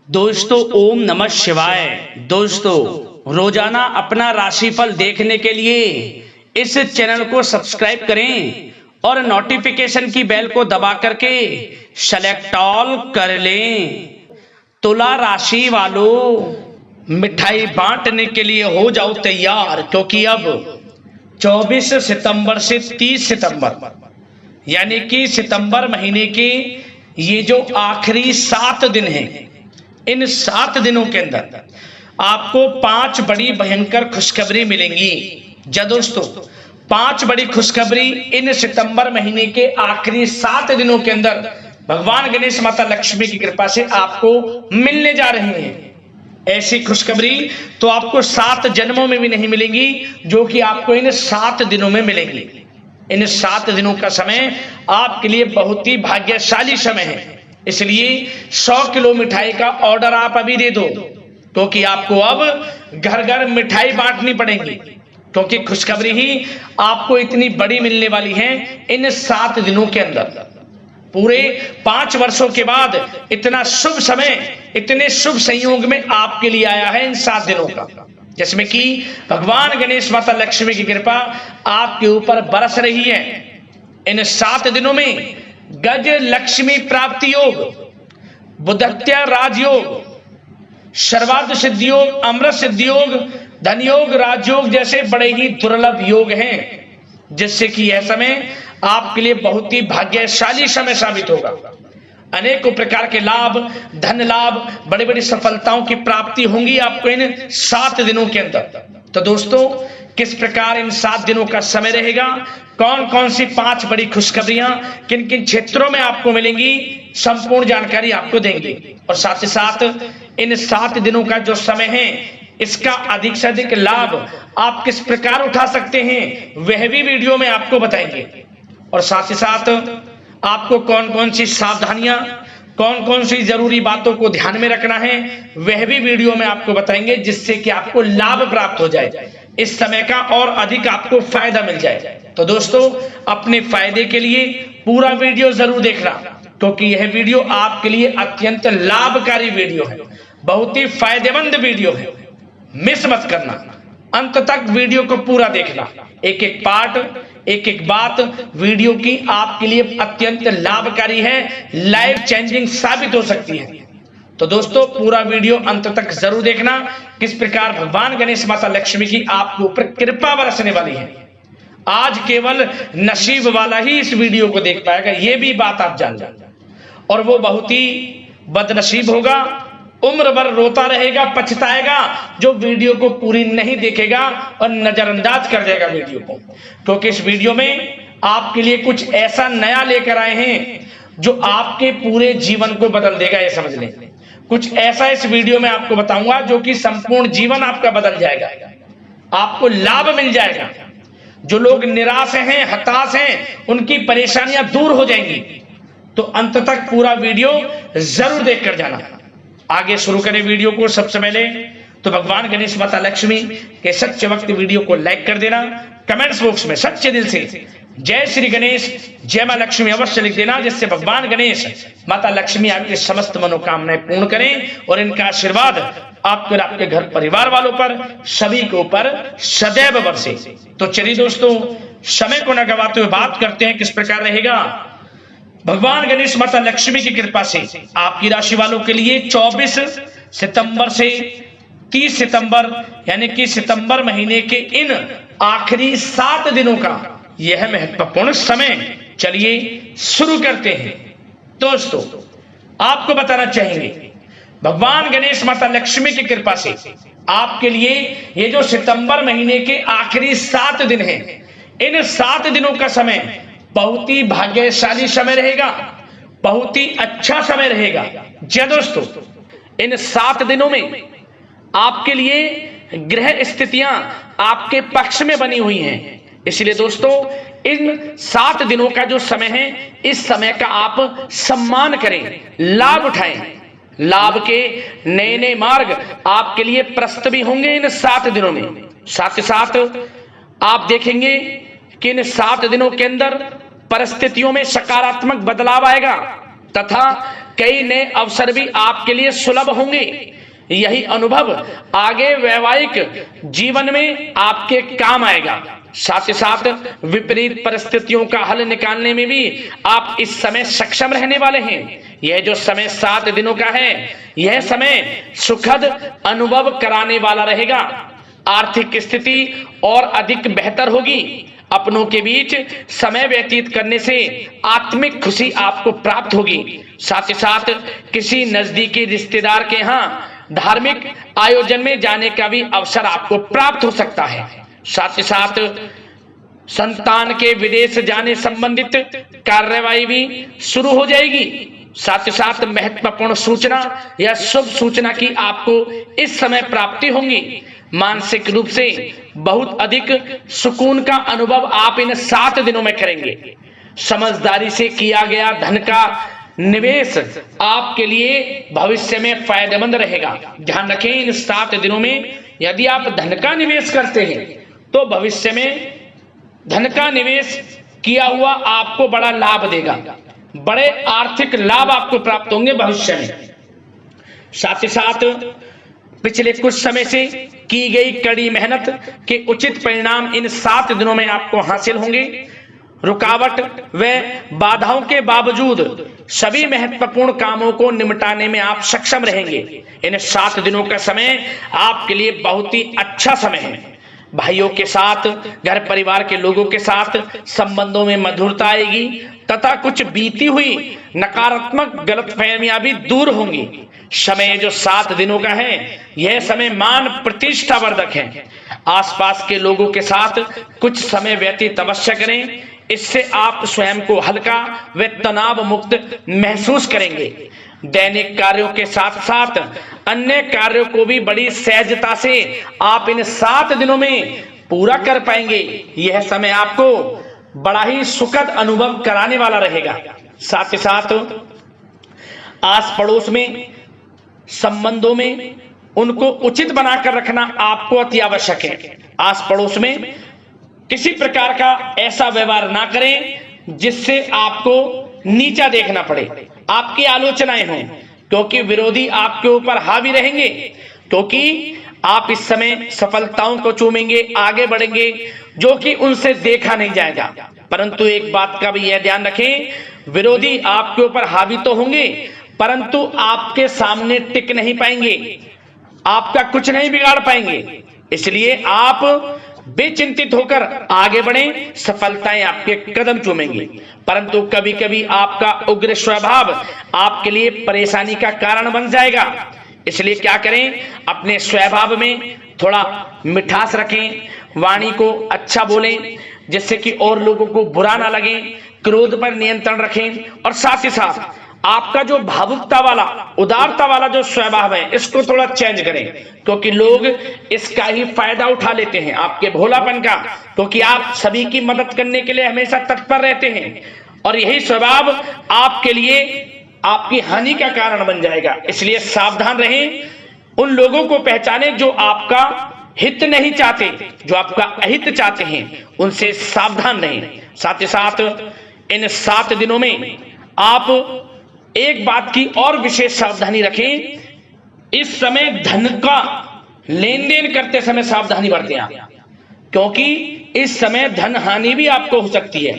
दोस्तों ओम नमः शिवाय। दोस्तों रोजाना अपना राशिफल देखने के लिए इस चैनल को सब्सक्राइब करें और नोटिफिकेशन की बेल को दबा करके सेलेक्ट ऑल कर लें। तुला राशि वालों, मिठाई बांटने के लिए हो जाओ तैयार, क्योंकि अब 24 सितंबर से 30 सितंबर यानी कि सितंबर महीने के ये जो आखिरी 7 दिन हैं, इन 7 दिनों के अंदर आपको 5 बड़ी भयंकर खुशखबरी मिलेंगी। जी दोस्तों, 5 बड़ी खुशखबरी इन सितंबर महीने के आखिरी 7 दिनों के अंदर भगवान गणेश माता लक्ष्मी की कृपा से आपको मिलने जा रही हैं। ऐसी खुशखबरी तो आपको 7 जन्मों में भी नहीं मिलेंगी जो कि आपको इन 7 दिनों में मिलेंगी। इन 7 दिनों का समय आपके लिए बहुत ही भाग्यशाली समय है, इसलिए 100 किलो मिठाई का ऑर्डर आप अभी दे दो, क्योंकि आपको अब घर घर मिठाई बांटनी पड़ेगी, क्योंकि खुशखबरी ही आपको इतनी बड़ी मिलने वाली है इन 7 दिनों के अंदर। पूरे 5 वर्षों के बाद इतना शुभ समय, इतने शुभ संयोग में आपके लिए आया है इन 7 दिनों का, जिसमें कि भगवान गणेश माता लक्ष्मी की कृपा आपके ऊपर बरस रही है। इन 7 दिनों में गज लक्ष्मी प्राप्ति योग, बुधत्या राजयोग, सर्वार्थ सिद्धि योग, अमृत सिद्धि योग, धन योग, राजयोग जैसे बड़े ही दुर्लभ योग हैं, जिससे कि यह समय आपके लिए बहुत ही भाग्यशाली समय साबित होगा। अनेकों प्रकार के लाभ, धन लाभ, बड़ी बड़ी सफलताओं की प्राप्ति होंगी आपको इन 7 दिनों के अंदर। तो दोस्तों, किस प्रकार इन 7 दिनों का समय रहेगा, कौन कौन सी 5 बड़ी खुशखबरियां किन किन क्षेत्रों में आपको मिलेंगी, संपूर्ण जानकारी आपको देंगे। और साथ ही साथ इन 7 दिनों का जो समय है, इसका अधिक से अधिक लाभ आप किस प्रकार उठा सकते हैं, वह भी वीडियो में आपको बताएंगे। और साथ ही साथ आपको कौन कौन सी सावधानियां, कौन कौन सी जरूरी बातों को ध्यान में रखना है, वह भी वीडियो में आपको बताएंगे, जिससे कि आपको लाभ प्राप्त हो जाए, इस समय का और अधिक आपको फायदा मिल जाए। तो दोस्तों, अपने फायदे के लिए पूरा वीडियो जरूर देखना, क्योंकि यह वीडियो आपके लिए अत्यंत लाभकारी वीडियो है, बहुत ही फायदेमंद वीडियो है। मिस मत करना, अंत तक वीडियो को पूरा देखना, एक एक पार्ट, एक एक बात वीडियो की आपके लिए अत्यंत लाभकारी है, लाइफ चेंजिंग साबित हो सकती है। तो दोस्तों, पूरा वीडियो अंत तक जरूर देखना, किस प्रकार भगवान गणेश माता लक्ष्मी की आपके ऊपर कृपा बरसने वाली है। आज केवल नसीब वाला ही इस वीडियो को देख पाएगा, यह भी बात आप जान जाए, और वो बहुत ही बदनसीब होगा, उम्र भर रोता रहेगा, पछताएगा, जो वीडियो को पूरी नहीं देखेगा और नजरअंदाज कर देगा वीडियो को। क्योंकि इस वीडियो में आपके लिए कुछ ऐसा नया लेकर आए हैं जो आपके पूरे जीवन को बदल देगा, ये समझ लें। कुछ ऐसा इस वीडियो में आपको बताऊंगा जो कि संपूर्ण जीवन आपका बदल जाएगा, आपको लाभ मिल जाएगा। जो लोग निराश हैं, हताश हैं, उनकी परेशानियां दूर हो जाएंगी। तो अंत तक पूरा वीडियो जरूर देखकर जाना। आगे शुरू करें वीडियो को। सबसे पहले तो भगवान गणेश माता लक्ष्मी के सच्चे भक्त वीडियो को लाइक कर देना, कमेंट्स बॉक्स में सच्चे दिल से जय श्री गणेश, जय मां लक्ष्मी अवश्य लिख देना, जिससे भगवान गणेश माता लक्ष्मी आपके समस्त मनोकामनाएं पूर्ण करें और इनका आशीर्वाद आपके और आपके घर परिवार वालों पर, सभी के ऊपर सदैव बरसे। तो चलिए दोस्तों, समय को न गवाते हुए बात करते हैं किस प्रकार रहेगा भगवान गणेश माता लक्ष्मी की कृपा से आपकी राशि वालों के लिए 24 सितंबर से 30 सितंबर यानी कि सितंबर महीने के इन आखिरी 7 दिनों का यह महत्वपूर्ण समय। चलिए शुरू करते हैं। दोस्तों, आपको बताना चाहेंगे भगवान गणेश माता लक्ष्मी की कृपा से आपके लिए ये जो सितंबर महीने के आखिरी 7 दिन हैं, इन 7 दिनों का समय बहुत ही भाग्यशाली समय रहेगा, बहुत ही अच्छा समय रहेगा। जी दोस्तों, इन 7 दिनों में आपके लिए ग्रह स्थितियां आपके पक्ष में बनी हुई हैं, इसलिए दोस्तों इन 7 दिनों का जो समय है, इस समय का आप सम्मान करें, लाभ उठाएं। लाभ के नए नए मार्ग आपके लिए प्रशस्त भी होंगे इन 7 दिनों में। साथ ही साथ आप देखेंगे कि इन 7 दिनों के अंदर परिस्थितियों में सकारात्मक बदलाव आएगा तथा कई नए अवसर भी आपके लिए सुलभ होंगे। यही अनुभव आगे वैवाहिक जीवन में आपके काम आएगा। साथ ही साथ विपरीत परिस्थितियों का हल निकालने में भी आप इस समय सक्षम रहने वाले हैं। यह जो समय 7 दिनों का है, यह समय सुखद अनुभव कराने वाला रहेगा। आर्थिक स्थिति और अधिक बेहतर होगी। अपनों के बीच समय व्यतीत करने से आत्मिक खुशी आपको प्राप्त होगी। साथ ही साथ किसी नजदीकी रिश्तेदार के यहाँ धार्मिक आयोजन में जाने का भी अवसर आपको प्राप्त हो सकता है। साथ ही साथ संतान के विदेश जाने संबंधित कार्यवाही भी शुरू हो जाएगी। साथ ही साथ महत्वपूर्ण सूचना या शुभ सूचना की आपको इस समय प्राप्ति होगी। मानसिक रूप से बहुत अधिक सुकून का अनुभव आप इन 7 दिनों में करेंगे। समझदारी से किया गया धन का निवेश आपके लिए भविष्य में फायदेमंद रहेगा। ध्यान रखें, इन 7 दिनों में यदि आप धन का निवेश करते हैं तो भविष्य में धन का निवेश किया हुआ आपको बड़ा लाभ देगा। बड़े आर्थिक लाभ आपको प्राप्त होंगे भविष्य में। साथ ही साथ पिछले कुछ समय से की गई कड़ी मेहनत के उचित परिणाम इन 7 दिनों में आपको हासिल होंगे। रुकावट व बाधाओं के बावजूद सभी महत्वपूर्ण कामों को निपटाने में आप सक्षम रहेंगे। इन 7 दिनों का समय आपके लिए बहुत ही अच्छा समय है। भाइयों के साथ, घर परिवार के लोगों के साथ संबंधों में मधुरता आएगी तथा कुछ बीती हुई नकारात्मक गलतफहमियां भी दूर होंगी। समय जो 7 दिनों का है, यह समय मान प्रतिष्ठा वर्धक है। आसपास के लोगों के साथ कुछ समय व्यतीत अवश्य करें। इससे आप स्वयं को हल्का व तनाव मुक्त महसूस करेंगे। दैनिक कार्यों के साथ साथ अन्य कार्यों को भी बड़ी सहजता से आप इन 7 दिनों में पूरा कर पाएंगे। यह समय आपको बड़ा ही सुखद अनुभव कराने वाला रहेगा। साथ ही साथ आस पड़ोस में संबंधों में उनको उचित बनाकर रखना आपको अति आवश्यक है। आस पड़ोस में किसी प्रकार का ऐसा व्यवहार ना करें जिससे आपको नीचा देखना पड़े, आपकी आलोचनाएं हों, क्योंकि विरोधी आपके ऊपर हावी रहेंगे। क्योंकि आप इस समय सफलताओं को चूमेंगे, आगे बढ़ेंगे, जो कि उनसे देखा नहीं जाएगा। परंतु एक बात का भी यह ध्यान रखें, विरोधी आपके ऊपर हावी तो होंगे परंतु आपके सामने टिक नहीं पाएंगे, आपका कुछ नहीं बिगाड़ पाएंगे। इसलिए आप बेचिंतित होकर आगे बढ़ें, सफलताएं आपके कदम चूमेंगी। परंतु कभी कभी आपका उग्र स्वभाव आपके लिए परेशानी का कारण बन जाएगा। इसलिए क्या करें, अपने स्वभाव में थोड़ा मिठास रखें, वाणी को अच्छा बोलें जिससे कि और लोगों को बुरा ना लगे, क्रोध पर नियंत्रण रखें। और साथ ही साथ आपका जो भावुकता वाला, उदारता वाला जो स्वभाव है, इसको थोड़ा चेंज करें, क्योंकि लोग इसका ही फायदा उठा लेते हैं, आपके भोलापन का। क्योंकि आप सभी की मदद करने के लिए हमेशा तत्पर रहते हैं और यही स्वभाव आपके लिए आपकी हानि का कारण बन जाएगा। इसलिए सावधान रहें, उन लोगों को पहचानें जो आपका हित नहीं चाहते, जो आपका अहित चाहते हैं, उनसे सावधान रहें। साथ ही साथ इन 7 दिनों में आप एक बात की और विशेष सावधानी रखें, इस समय धन का लेन देन करते समय सावधानी बरतें आप, क्योंकि इस समय धन हानि भी आपको हो सकती है।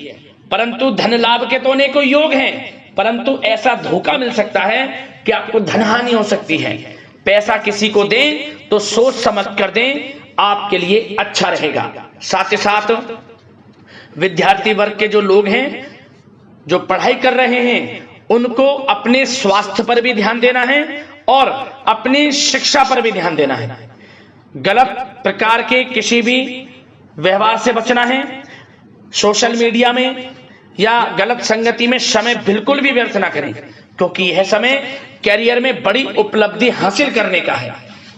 परंतु धन लाभ के तो अनेकों योग हैं, परंतु ऐसा धोखा मिल सकता है कि आपको धन हानि हो सकती है। पैसा किसी को दें तो सोच समझ कर दें, आपके लिए अच्छा रहेगा। साथ ही साथ विद्यार्थी वर्ग के जो लोग हैं, जो पढ़ाई कर रहे हैं, उनको अपने स्वास्थ्य पर भी ध्यान देना है और अपनी शिक्षा पर भी ध्यान देना है। गलत प्रकार के किसी भी व्यवहार से बचना है। सोशल मीडिया में या गलत संगति में समय बिल्कुल भी व्यर्थ ना करें, क्योंकि यह समय कैरियर में बड़ी उपलब्धि हासिल करने का है।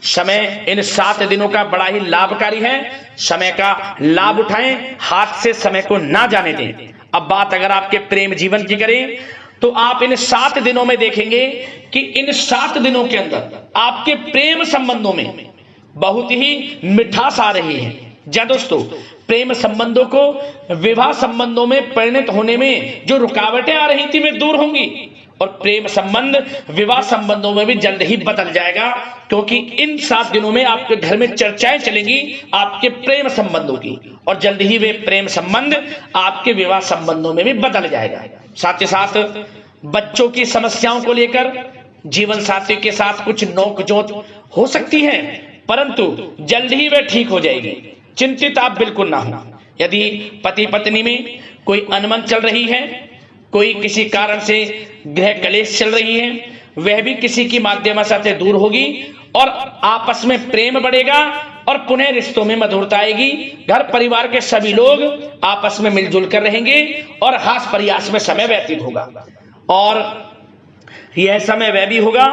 समय इन 7 दिनों का बड़ा ही लाभकारी है। समय का लाभ उठाएं, हाथ से समय को ना जाने दें। अब बात अगर आपके प्रेम जीवन की करें तो आप इन 7 दिनों में देखेंगे कि इन 7 दिनों के अंदर आपके प्रेम संबंधों में बहुत ही मिठास आ रही है। जी दोस्तों, प्रेम संबंधों को विवाह संबंधों में परिणत होने में जो रुकावटें आ रही थी वे दूर होंगी और प्रेम संबंध विवाह संबंधों में भी जल्द ही बदल जाएगा, क्योंकि इन 7 दिनों में आपके घर में चर्चाएं चलेंगी आपके प्रेम संबंधों की, और जल्द ही वे प्रेम संबंध आपके विवाह संबंधों में भी बदल जाएगा। साथ ही साथ बच्चों की समस्याओं को लेकर जीवन साथी के साथ कुछ नोकझोंक हो सकती है, परंतु जल्द ही वे ठीक हो जाएगी। चिंतित आप बिल्कुल ना हो। यदि पति पत्नी में कोई अनबन चल रही है, कोई किसी कारण से गृह कलेश चल रही है, वह भी किसी की माध्यम से दूर होगी और आपस में प्रेम बढ़ेगा और पुनः रिश्तों में मधुरता आएगी। घर परिवार के सभी लोग आपस में मिलजुल कर रहेंगे और हास प्रयास में समय व्यतीत होगा। और यह समय वह भी होगा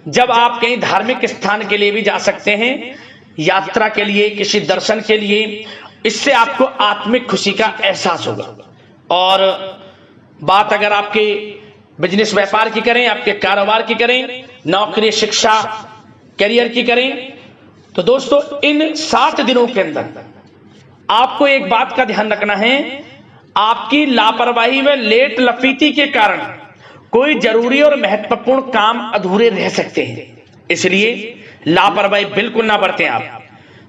जब आप कहीं धार्मिक स्थान के लिए भी जा सकते हैं, यात्रा के लिए, किसी दर्शन के लिए। इससे आपको आत्मिक खुशी का एहसास होगा। और बात अगर आपके बिजनेस व्यापार की करें, आपके कारोबार की करें, नौकरी, शिक्षा, करियर की करें, तो दोस्तों इन 7 दिनों के अंदर आपको एक बात का ध्यान रखना है, आपकी लापरवाही व लेट लफीती के कारण कोई जरूरी और महत्वपूर्ण काम अधूरे रह सकते हैं। इसलिए लापरवाही बिल्कुल ना बरतें। आप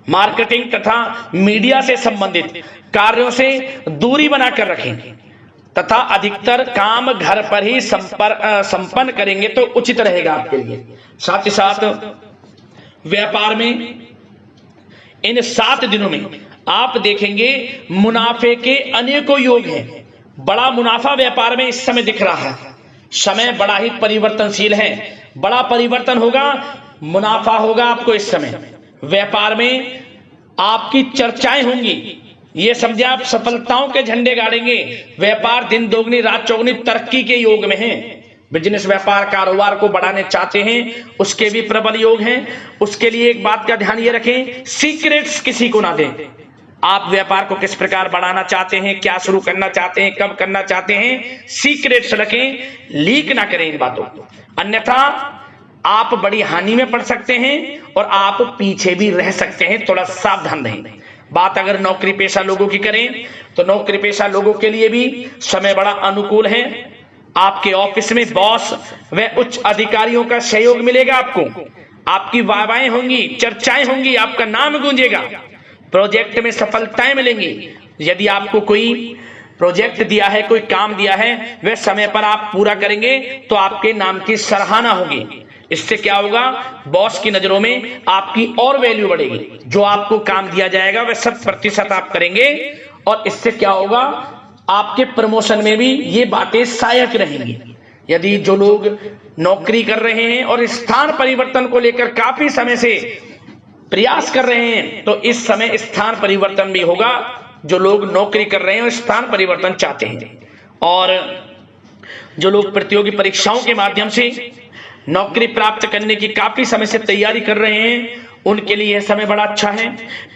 मार्केटिंग तथा मीडिया से संबंधित कार्यों से दूरी बनाकर रखें तथा अधिकतर काम घर पर ही संपन्न करेंगे तो उचित रहेगा आपके लिए। साथ ही साथ व्यापार में इन 7 दिनों में आप देखेंगे मुनाफे के अनेकों योग हैं। बड़ा मुनाफा व्यापार में इस समय दिख रहा है। समय बड़ा ही परिवर्तनशील है, बड़ा परिवर्तन होगा, मुनाफा होगा आपको इस समय। व्यापार में आपकी चर्चाएं होंगी, ये समझे आप सफलताओं के झंडे गाड़ेंगे। व्यापार दिन दोगुनी रात चौगुनी तरक्की के योग में है। बिजनेस व्यापार कारोबार को बढ़ाने चाहते हैं, उसके भी प्रबल योग हैं। उसके लिए एक बात का ध्यान ये रखें, सीक्रेट्स किसी को ना दें। आप व्यापार को किस प्रकार बढ़ाना चाहते हैं, क्या शुरू करना चाहते हैं, कब करना चाहते हैं, सीक्रेट्स रखें, लीक ना करें इन बातों को, अन्यथा आप बड़ी हानि में पड़ सकते हैं और आप पीछे भी रह सकते हैं। थोड़ा सावधान रहें। बात अगर नौकरी पेशा लोगों की करें तो नौकरी पेशा लोगों के लिए भी समय बड़ा अनुकूल है। आपके ऑफिस में बॉस व उच्च अधिकारियों का सहयोग मिलेगा आपको, आपकी वाहवाहें होंगी, चर्चाएं होंगी, आपका नाम गूंजेगा, प्रोजेक्ट में सफलताएं मिलेंगी। यदि आपको कोई प्रोजेक्ट दिया है, कोई काम दिया है, वह समय पर आप पूरा करेंगे तो आपके नाम की सराहना होगी। इससे क्या होगा, बॉस की नजरों में आपकी और वैल्यू बढ़ेगी। जो आपको काम दिया जाएगा वह 100% आप करेंगे और इससे क्या होगा, आपके प्रमोशन में भी ये बातें सहायक रहेंगी। यदि जो लोग नौकरी कर रहे हैं और स्थान परिवर्तन को लेकर काफी समय से प्रयास कर रहे हैं, तो इस समय स्थान परिवर्तन भी होगा। जो लोग नौकरी कर रहे हैं और स्थान परिवर्तन चाहते हैं, और जो लोग प्रतियोगी परीक्षाओं के माध्यम से नौकरी प्राप्त करने की काफी समय से तैयारी कर रहे हैं, उनके लिए यह समय बड़ा अच्छा है।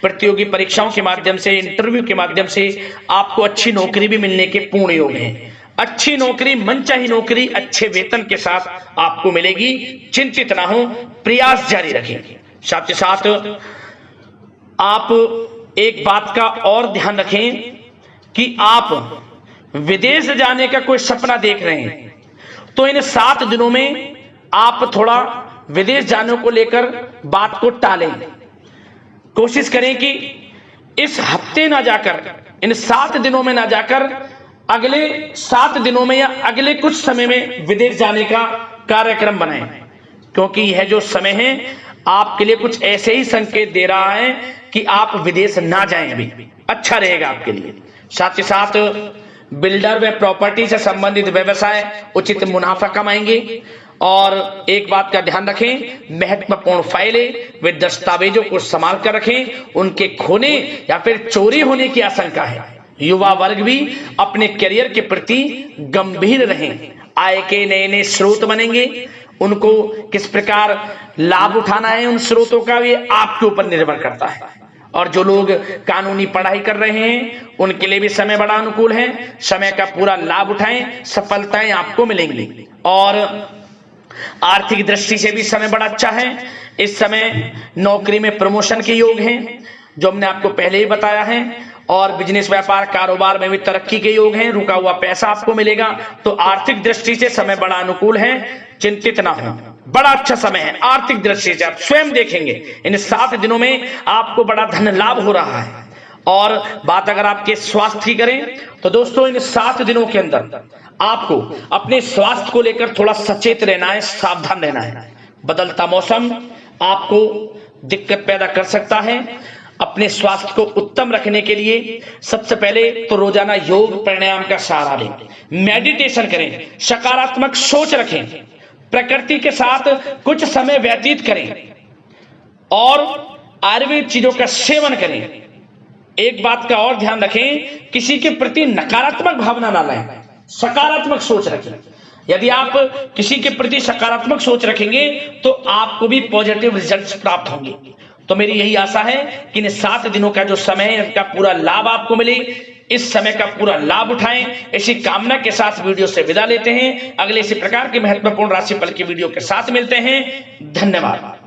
प्रतियोगी परीक्षाओं के माध्यम से, इंटरव्यू के माध्यम से आपको अच्छी नौकरी भी मिलने के पूर्ण योग हैं। अच्छी नौकरी, मनचाही नौकरी अच्छे वेतन के साथ आपको मिलेगी। चिंतित ना हो, प्रयास जारी रखें। साथ ही साथ आप एक बात का और ध्यान रखें कि आप विदेश जाने का कोई सपना देख रहे हैं तो इन 7 दिनों में आप थोड़ा विदेश जाने को लेकर बात को टालें। कोशिश करें कि इस हफ्ते ना जाकर, इन 7 दिनों में ना जाकर, अगले 7 दिनों में या अगले कुछ समय में विदेश जाने का कार्यक्रम बनाएं, क्योंकि यह जो समय है आपके लिए कुछ ऐसे ही संकेत दे रहा है कि आप विदेश ना जाएं, अभी अच्छा रहेगा आपके लिए। साथ ही साथ बिल्डर व प्रॉपर्टी से संबंधित व्यवसाय उचित मुनाफा कमाएंगे। और एक बात का ध्यान रखें, महत्वपूर्ण फाइलें व दस्तावेजों को संभाल कर रखें, उनके खोने या फिर चोरी होने की आशंका है। युवा वर्ग भी अपने करियर के प्रति गंभीर रहें। आय के नए नए स्रोत बनेंगे, उनको किस प्रकार लाभ उठाना है उन स्रोतों का, ये आपके ऊपर निर्भर करता है। और जो लोग कानूनी पढ़ाई कर रहे हैं उनके लिए भी समय बड़ा अनुकूल है। समय का पूरा लाभ उठाएं, सफलताएं आपको मिलेंगी। और आर्थिक दृष्टि से भी समय बड़ा अच्छा है। इस समय नौकरी में प्रमोशन के योग हैं, जो हमने आपको पहले ही बताया है। और बिजनेस व्यापार कारोबार में भी तरक्की के योग हैं। रुका हुआ पैसा आपको मिलेगा। तो आर्थिक दृष्टि से समय बड़ा अनुकूल है, चिंतित ना हो, बड़ा अच्छा समय है आर्थिक दृष्टि से। आप स्वयं देखेंगे इन 7 दिनों में आपको बड़ा धन लाभ हो रहा है। और बात अगर आपके स्वास्थ्य की करें तो दोस्तों इन 7 दिनों के अंदर आपको अपने स्वास्थ्य को लेकर थोड़ा सचेत रहना है, सावधान रहना है। बदलता मौसम आपको दिक्कत पैदा कर सकता है। अपने स्वास्थ्य को उत्तम रखने के लिए सबसे पहले तो रोजाना योग प्राणायाम का सहारा लें, मेडिटेशन करें, सकारात्मक सोच रखें, प्रकृति के साथ कुछ समय व्यतीत करें और आयुर्वेद चीजों का सेवन करें। एक बात का और ध्यान रखें, किसी के प्रति नकारात्मक भावना ना लाएं, सकारात्मक सोच रखें। यदि आप किसी के प्रति सकारात्मक सोच रखेंगे तो आपको भी पॉजिटिव रिजल्ट्स प्राप्त होंगे। तो मेरी यही आशा है कि इन 7 दिनों का जो समय है इसका पूरा लाभ आपको मिले, इस समय का पूरा लाभ उठाएं। इसी कामना के साथ वीडियो से विदा लेते हैं। अगले इसी प्रकार के महत्वपूर्ण राशिफल की वीडियो के साथ मिलते हैं। धन्यवाद।